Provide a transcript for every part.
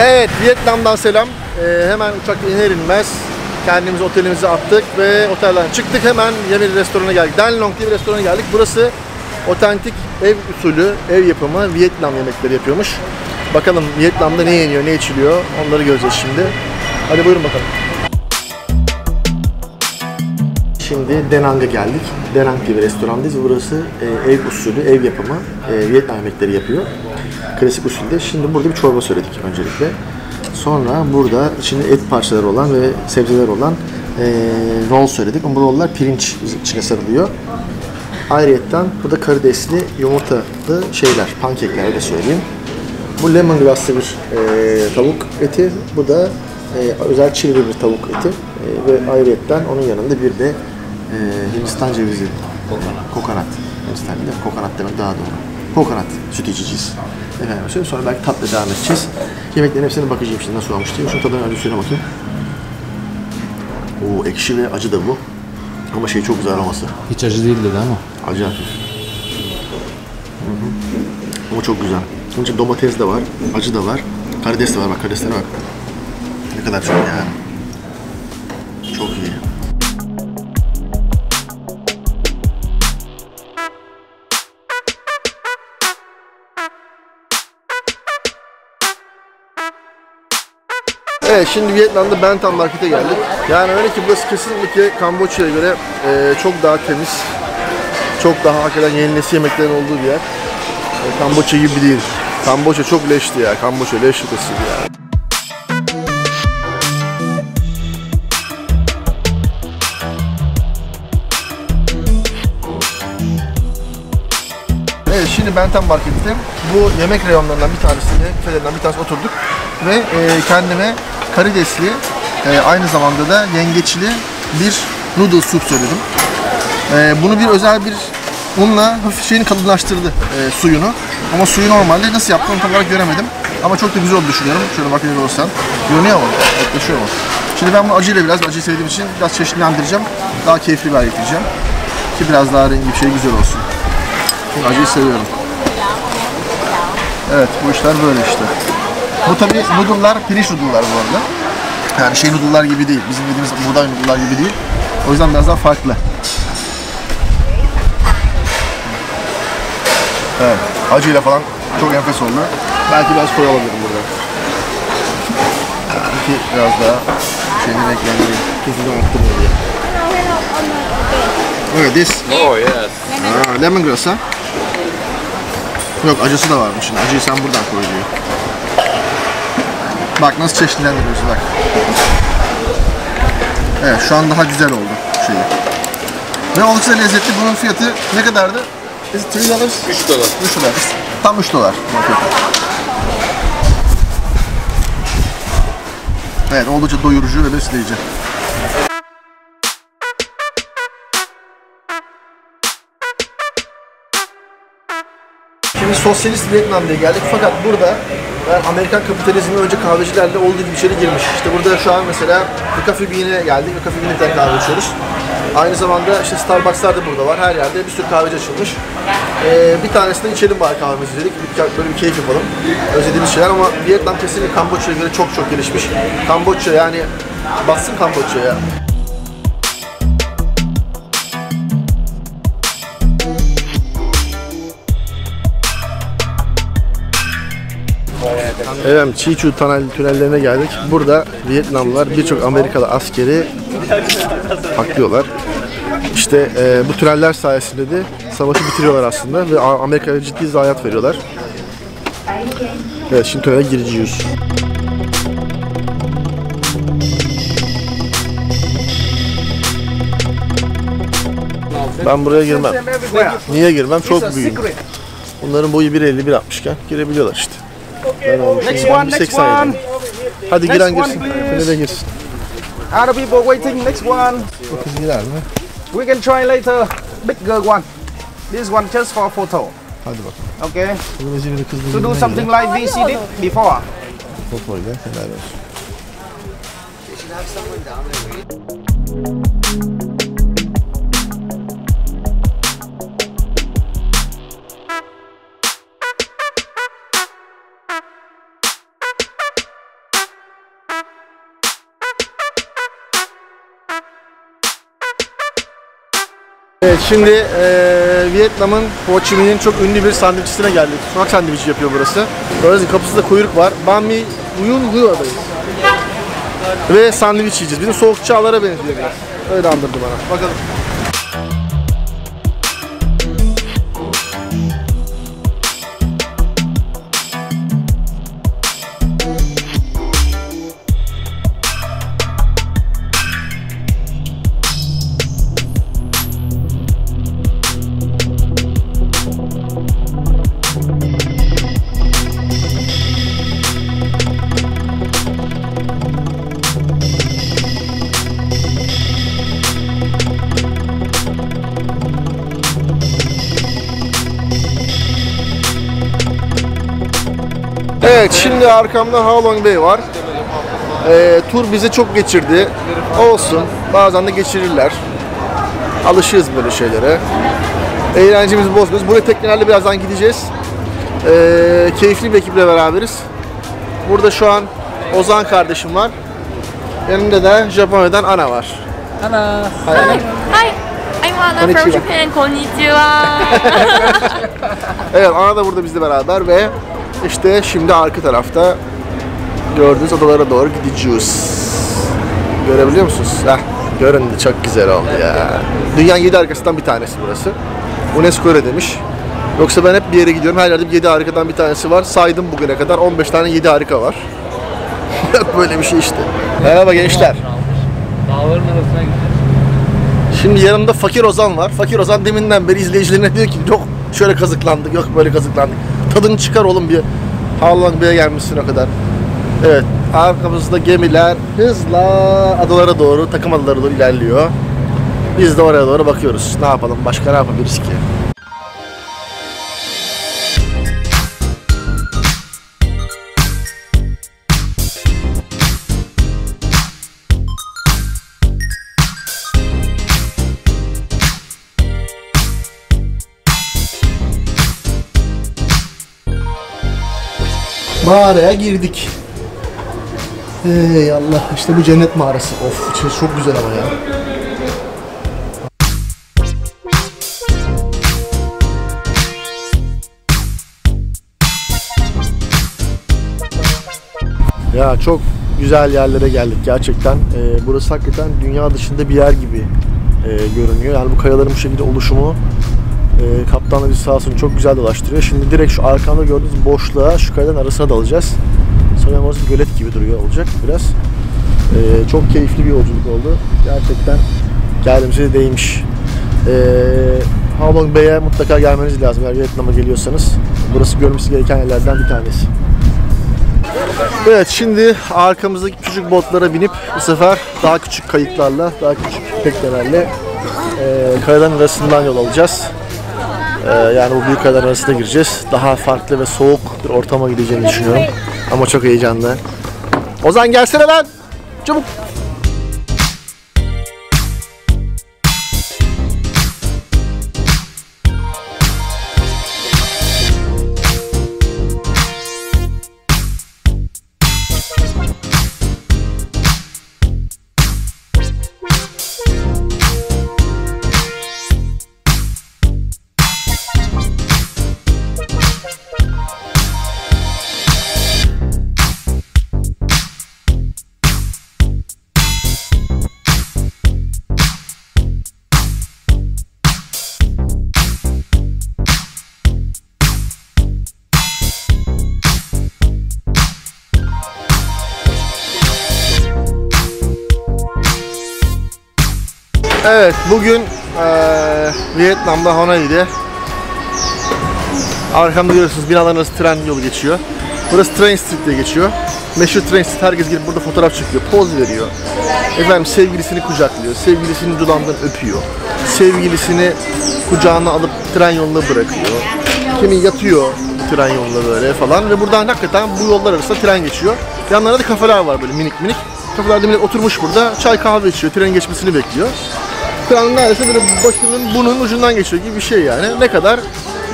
Evet, Vietnam'dan selam. Hemen uçakta iner inmez kendimizi otelimize attık ve otelden çıktık, hemen yeni bir restorana geldik. Dan Long diye bir restorana geldik. Burası otantik ev usulü, ev yapımı Vietnam yemekleri yapıyormuş. Bakalım Vietnam'da ne yeniyor, ne içiliyor, onları göreceğiz şimdi. Hadi buyurun bakalım. Şimdi Da Nang'a geldik. Da Nang diye bir restorandayız. Burası ev usulü, ev yapımı Vietnam yemekleri yapıyor. Klasik usulde. Şimdi burada bir çorba söyledik öncelikle. Sonra burada içinde et parçaları olan ve sebzeler olan roll söyledik. Ama bu rolllar pirinç içine sarılıyor. Ayrıyeten burada karidesli, yumurtalı şeyler, pankekler öyle söyleyeyim. Bu lemongrass'lı bir tavuk eti. Bu da özel çivili bir tavuk eti. Ve ayrıyeten onun yanında bir de Hindistan cevizi, kokonat. Hindistan değil, kokonat demek daha doğru. Kokonat süt içeceğiz. Efendim, sonra belki tatlı devam edeceğiz. Yemeklerin hepsine bakacağım şimdi nasıl olmuş diye. Şunu tadına önce suyuna bakayım. Oo, ekşi ve acı da bu. Ama şey çok güzel aroması. Hiç acı değil dedi ama. Acı hafif. Ama çok güzel. Bunun için domates de var, acı da var, karides de var. Bak karideslere bak. Ne kadar çok yani. Çok iyi. Evet, şimdi Vietnam'da Ben Thanh Market'e geldik. Yani öyle ki burası kesinlikle Kamboçya'ya göre çok daha temiz, çok daha hakikaten yeni nesil yemeklerin olduğu bir yer. Kamboçya gibi değil. Kamboçya çok leşti ya. Kamboçya leş ötesiydi ya. Evet, şimdi Ben Thanh Market'te bu yemek reyonlarından bir tanesinde, büfelerinden bir tanesi oturduk ve kendime karidesli, aynı zamanda da yengeçli bir noodle soup söyledim. Bunu bir özel bir unla hafif şeyini kalınlaştırdı suyunu. Ama suyu normalde nasıl yaptığını tam olarak göremedim. Ama çok da güzel oldu düşünüyorum. Şöyle bakacak olursan. Görünüyor mu? Yaklaşıyor mu? Şimdi ben bunu acıyla biraz, acıyı sevdiğim için biraz çeşitlendireceğim. Daha keyifli bir hale getireceğim. Ki biraz daha rengi bir şey güzel olsun. Çünkü acıyı seviyorum. Evet, bu işler böyle işte. Bu tabi noodle'lar, pirinç noodle'lar bu arada. Yani şey noodle'lar gibi değil. Bizim yediğimiz buğday noodle'lar gibi değil. O yüzden biraz daha farklı. Evet, acıyla falan çok enfes oldu. Belki biraz koyu alabilirim burada. Belki biraz daha şeyini renklendireyim. Tuzunu arttırmıyor diye. Okay, this. Oh yes. Lemongrass ha? Yok, acısı da varmış şimdi. Acıyı sen buradan koy diyor. Bak nasıl çeşitlendiriyorsun bak. Evet, şu an daha güzel oldu şeyi. Ve oldukça lezzetli. Bunun fiyatı ne kadardı? $3. 3 dolar. 3 dolar. Tam $3. Evet, oldukça doyurucu ve besleyici. Şimdi sosyalist Vietnam diye geldik fakat burada Amerikan kapitalizmi önce kahvecilerle olduğu gibi içeri girmiş. İşte burada şu an mesela bir Coffee Bean'e geldik. Bir Coffee Bean'e kahve içiyoruz. Aynı zamanda işte Starbucks'lar da burada var. Her yerde bir sürü kahveci açılmış. Bir tanesini içelim bari kahvemizi dedik. Böyle bir keyif yapalım. Özlediğimiz şeyler ama Vietnam kesinlikle Kamboçya'ya göre çok çok gelişmiş. Kamboçya yani bassın Kamboçya'ya. Evet, Chi Chu tünellerine geldik. Burada Vietnamlılar birçok Amerikalı askeri paklıyorlar. İşte bu tüneller sayesinde de savaşı bitiriyorlar aslında ve Amerika'ya ciddi zayiat veriyorlar. Evet, şimdi tünele gireceğiz. Ben buraya girmem. Niye girmem? Çok büyük. Bunların boyu 1.50-1.60 iken girebiliyorlar işte. Next one. Hadi giren girsin. Tünele girsin. Other people waiting. Next one. Bu kız girer mi? We can try later. Bigger one. This one just for photo. Hadi bakalım. Okay. Kız To do something like this you did before. Fotoğrafla helal olsun. Evet, şimdi Vietnam'ın Ho Chi Minh'in çok ünlü bir sandviççisine geldik. Sokak sandviçi yapıyor burası. Böylece kapısında kuyruk var. Banh Mi Uyun Hua'dayız. Ve sandviç yiyeceğiz. Bizim soğuk çağlara benziyor biraz. Öyle andırdı bana. Bakalım. Evet, şimdi arkamda Ha Long Bay var. Tur bizi çok geçirdi. Olsun, bazen de geçirirler. Alışığız böyle şeylere. Eğlencemizi bozmuyoruz. Buraya teknelerle birazdan gideceğiz. Keyifli bir ekiple beraberiz. Burada şu an Ozan kardeşim var. Yanında da Japonya'dan Ana var. Ana. Hi, I'm Anna from Konnichiwa. Japan. Konnichiwa. Evet, Ana da burada bizle beraber ve işte şimdi arka tarafta gördüğünüz adalara doğru gideceğiz. Görebiliyor musunuz? Heh, göründü. Çok güzel oldu ya. Dünyanın 7 harikasından bir tanesi burası. UNESCO öyle demiş. Yoksa ben hep bir yere gidiyorum. Her yerde bir 7 harikadan bir tanesi var. Saydım bugüne kadar 15 tane 7 harika var. Yok böyle bir şey işte. Merhaba gençler. Dağların arasına gideceğiz. Şimdi yanımda Fakir Ozan var. Fakir Ozan deminden beri izleyicilerine diyor ki yok şöyle kazıklandık, yok böyle kazıklandık. Tadını çıkar oğlum bir. Ha Long Bay'e gelmişsin o kadar. Evet, arkamızda gemiler hızla adalara doğru, takım adalara doğru ilerliyor. Biz de oraya doğru bakıyoruz. Ne yapalım, başka ne yapabiliriz ki? Mağaraya girdik. Ey Allah, işte bu cennet mağarası. Of, içerisi çok güzel ama ya. Ya çok güzel yerlere geldik gerçekten. Burası hakikaten dünya dışında bir yer gibi görünüyor. Yani bu kayaların bu şekilde oluşumu kaptanla bizi sağ olsun çok güzel dolaştırıyor. Şimdi direkt şu arkamda gördüğünüz boşluğa, şu kayaların arasına dalacağız. Sanırım orası gölet gibi duruyor olacak biraz. Çok keyifli bir yolculuk oldu. Gerçekten geldiğimize de değmiş. Ha Long Bay'e mutlaka gelmeniz lazım eğer Vietnam'a geliyorsanız. Burası görmesi gereken yerlerden bir tanesi. Evet, şimdi arkamızdaki küçük botlara binip bu sefer daha küçük kayıklarla, daha küçük teknelerle kayaların arasından yol alacağız. Yani bu büyük kayaların arasına gireceğiz. Daha farklı ve soğuk bir ortama gideceğini düşünüyorum. Ama çok heyecanlı. Ozan gelsene lan! Çabuk! Evet, bugün Vietnam'da Hanoi'de arkamda görüyorsunuz binaların arası tren yolu geçiyor. Burası Train Street diye geçiyor. Meşhur Train Street, herkes gelip burada fotoğraf çekiyor, poz veriyor. Efendim sevgilisini kucaklıyor, sevgilisini dudağından öpüyor. Sevgilisini kucağına alıp tren yoluna bırakıyor. Kimi yatıyor tren yoluna böyle falan ve buradan hakikaten bu yollar arasında tren geçiyor. Yanlarında da kafeler var böyle minik minik. Kafelerde millet oturmuş burada, çay kahve içiyor, trenin geçmesini bekliyor. Trenin neredeyse böyle başının burnunun ucundan geçiyor gibi bir şey yani. Ne kadar?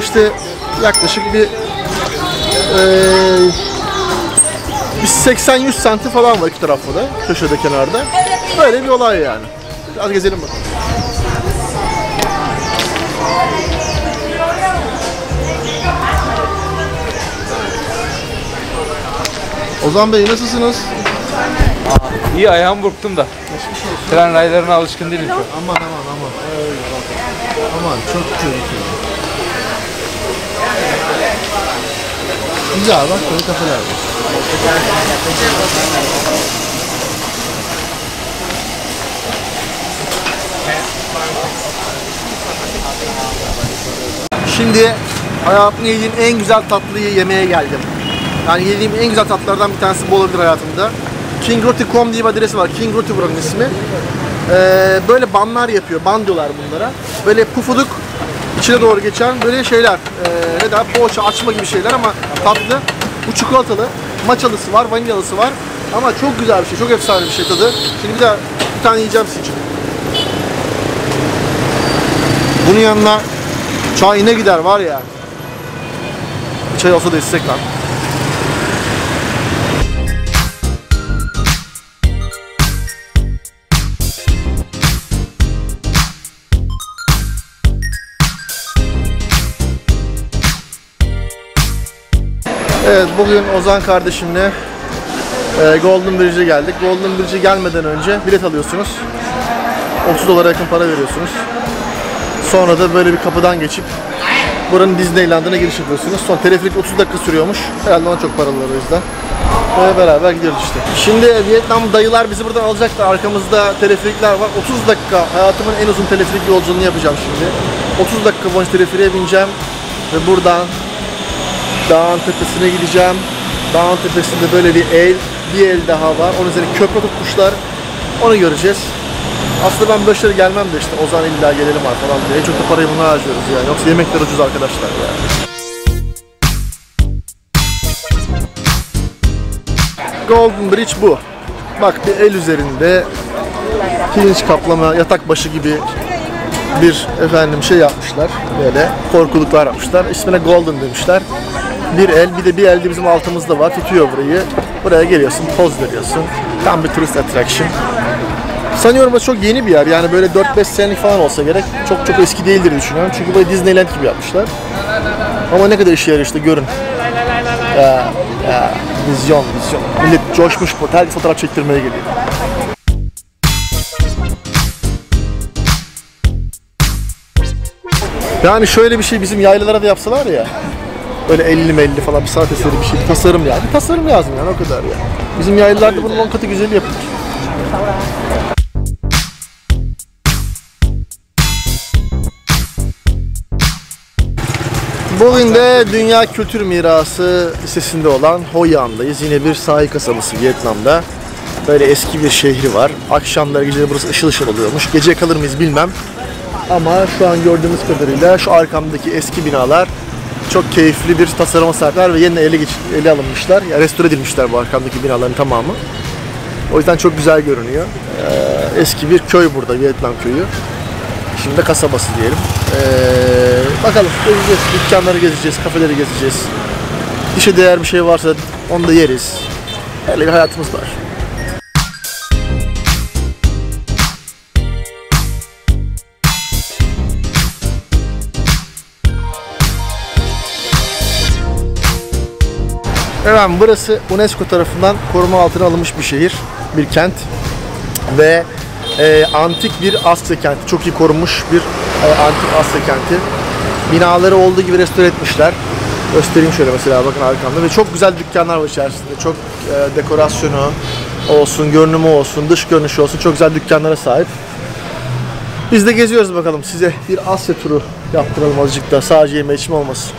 İşte yaklaşık bir 80-100 santim falan var iki tarafta da, köşede kenarda. Böyle bir olay yani. Biraz gezelim bakalım. Ozan Bey nasılsınız? İyi ayağımı burktum da. Tren raylarına alışkın değilim çok. Aman. Aman çok tehlikeli. Güzel bak böyle kafeler var. Şimdi hayatımda yediğim en güzel tatlıyı yemeye geldim. Yani yediğim en güzel tatlılardan bir tanesi bu olabilir hayatımda. kingroti.com diye bir adresi var. Kingroti buranın ismi. Böyle banlar yapıyor. Ban diyorlar bunlara. Böyle pufuduk içine doğru geçen böyle şeyler. Ne der? Poğaça, açma gibi şeyler ama tatlı. Bu çikolatalı. Matchalısı var, vanilyalısı var. Ama çok güzel bir şey. Çok efsane bir şey tadı. Şimdi bir tane yiyeceğim sizin için. Bunun yanına çay ne gider var ya. Çay olsa da içsek lan. Evet, bugün Ozan kardeşimle Golden Bridge'e geldik. Golden Bridge'e gelmeden önce bilet alıyorsunuz. 30 dolara yakın para veriyorsunuz. Sonra da böyle bir kapıdan geçip buranın Disneyland'ına giriş yapıyorsunuz. Sonra teleferik 30 dakika sürüyormuş. Herhalde ona çok paralılar o yüzden. Ve beraber gidiyoruz işte. Şimdi Vietnam dayılar bizi buradan alacaklar. Arkamızda teleferikler var. 30 dakika hayatımın en uzun teleferik yolculuğunu yapacağım şimdi. 30 dakika boyunca teleferiğe bineceğim. Ve buradan dağın tepesine gideceğim. Dağın tepesinde böyle bir el daha var. Onun üzerine köprü tutmuşlar. Onu göreceğiz. Aslında ben böyle şeylere gelmem de işte Ozan illa gelelim var falan diye. En çok da parayı buna harcıyoruz yani. Yoksa yemekler ucuz arkadaşlar yani. Golden Bridge bu. Bak bir el üzerinde pirinç kaplama yatak başı gibi bir şey yapmışlar. Böyle korkuluklar yapmışlar. İsmine Golden demişler. Bir el de bizim altımızda var. Tutuyor burayı. Buraya geliyorsun, poz veriyorsun. Tam bir turist attraction. Sanıyorum burası çok yeni bir yer. Yani böyle 4-5 senelik falan olsa gerek. Çok eski değildir düşünüyorum. Çünkü böyle Disneyland gibi yapmışlar. Ama ne kadar işe yarıyor işte görün. Vizyon. Millet coşmuş, herkes fotoğraf çektirmeye geliyor. Yani şöyle bir şey bizim yaylalara da yapsalar ya. Böyle 50 falan bir sanat eseri bir şey. Tasarım yani. Tasarım lazım yani o kadar ya. Bizim yaylalarda bunun 10 katı güzeli yapılır. Bugün de Dünya Kültür Mirası listesinde olan Hoi An'dayız. Yine bir sahil kasabası Vietnam'da. Böyle eski bir şehri var. Akşamları geceleri burası ışıl ışıl oluyormuş. Gece kalır mıyız bilmem. Ama şu an gördüğümüz kadarıyla şu arkamdaki eski binalar çok keyifli bir tasarıma sahipler ve yeniden ele alınmışlar. Yani restore edilmişler bu arkamdaki binaların tamamı. O yüzden çok güzel görünüyor. Eski bir köy burada, Vietnam köyü. Şimdi de kasabası diyelim. Bakalım gezeceğiz, dükkanları gezeceğiz, kafeleri gezeceğiz. Dişe değer bir şey varsa onu da yeriz. Öyle bir hayatımız var. Evet, burası UNESCO tarafından koruma altına alınmış bir şehir, bir kent ve antik bir Asya kenti, çok iyi korunmuş bir antik Asya kenti. Binaları olduğu gibi restore etmişler. Göstereyim şöyle mesela bakın arkamda ve çok güzel dükkanlar var içerisinde. Çok dekorasyonu olsun, görünümü olsun, dış görünüşü olsun çok güzel dükkanlara sahip. Biz de geziyoruz bakalım size bir Asya turu yaptıralım azıcık da sadece yeme içme olmasın.